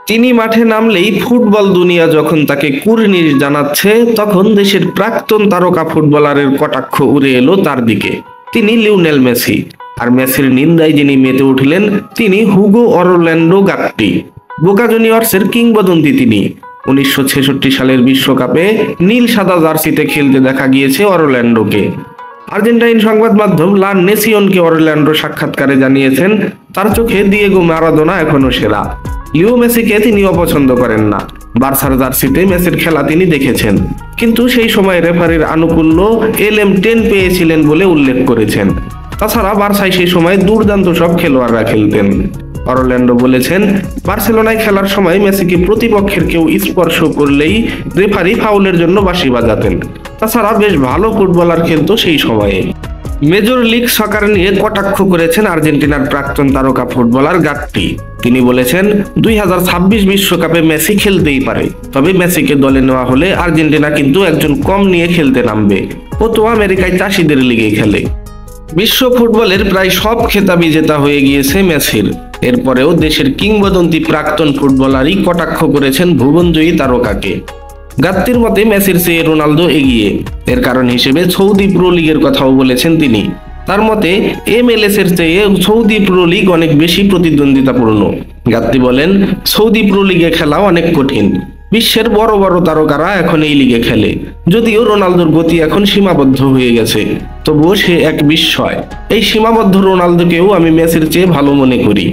তিনি মাঠে নামলেই ফুটবল দুনিয়া যখন তাকে কুর্নিশ জানাচ্ছে, তখন দেশের প্রাক্তন তারকা ফুটবলারের কটাক্ষ উড়ে এলো তার দিকে। তিনি লিওনেল মেসি। আর মেসির নিন্দায় যিনি মেতে উঠলেন তিনি হুগো অরল্যান্ডো গাত্তি। বোকা জুনিয়র্সের কিংবদন্তি তিনি। 1966 সালের বিশ্বকাপে নীল সাদা জার্সিতে খেলতে দেখা গিয়েছে অরল্যান্ডোকে। আর্জেন্টাইন সংবাদ মাধ্যম লা নেসিওনকে অরল্যান্ডো সাক্ষাৎকারে জানিয়েছেন, তার চোখে দিয়েগো মারাদোনা এখনো সেরা। লিও মেসিকে তিনি অপছন্দ করেন না। বার্সার জার্সিতে মেসির খেলা তিনি দেখেছেন, কিন্তু সেই সময় রেফারির আনুকূল্য LM10 পেয়েছিলেন বলে উল্লেখ করেছেন। তাছাড়া বার্সায় সেই সময় দুর্দান্ত সব খেলোয়াড়রা খেলতেন। অরল্যান্ডো বলেছেন, বার্সেলোনায় খেলার সময় মেসিকে প্রতিপক্ষের কেউ স্পর্শ করলেই রেফারি ফাউলের জন্য বাঁশি বাজাতেন। তাছাড়া বেশ ভালো ফুটবলার খেলতো সেই সময়ে। মেজর লিগ সকার নিয়ে কটাক্ষ করেছেন আর্জেন্টিনার প্রাক্তন তারকা ফুটবলার গাত্তি। তিনি বলেছেন, 2026 বিশ্বকাপে মেসি খেলতেই পারে, তবে মেসিকে দলে নেওয়া হলে আর্জেন্টিনা কিন্তু একজন কম নিয়ে খেলতে নামবে। ও তো আমেরিকায় চাষিদের লিগে খেলে। বিশ্ব ফুটবলের প্রায় সব খেতাবই জেতা হয়ে গিয়েছে মেসির। এরপরেও দেশের কিংবদন্তি প্রাক্তন ফুটবলারই কটাক্ষ করেছেন ভুবনজয়ী তারকাকে। গাত্তির মতে মেসির চেয়ে রোনালদো এগিয়ে। এর কারণ হিসেবে সৌদি প্রো লিগের কথাও বলেছেন তিনি। তার মতে MLS এর চেয়ে সৌদি প্রো লিগ অনেক বেশি প্রতিদ্বন্দ্বিতাপূর্ণ। গাত্তি বলেন, সৌদি প্রো লিগে খেলা অনেক কঠিন। বিশ্বের বড় বড় তারকারা এখন এই লিগে খেলে। যদিও রোনালদোর গতি এখন সীমাবদ্ধ হয়ে গেছে, তবুও সে এক বিস্ময়। এই সীমাবদ্ধ রোনালদোকেও আমি মেসির চেয়ে ভালো মনে করি।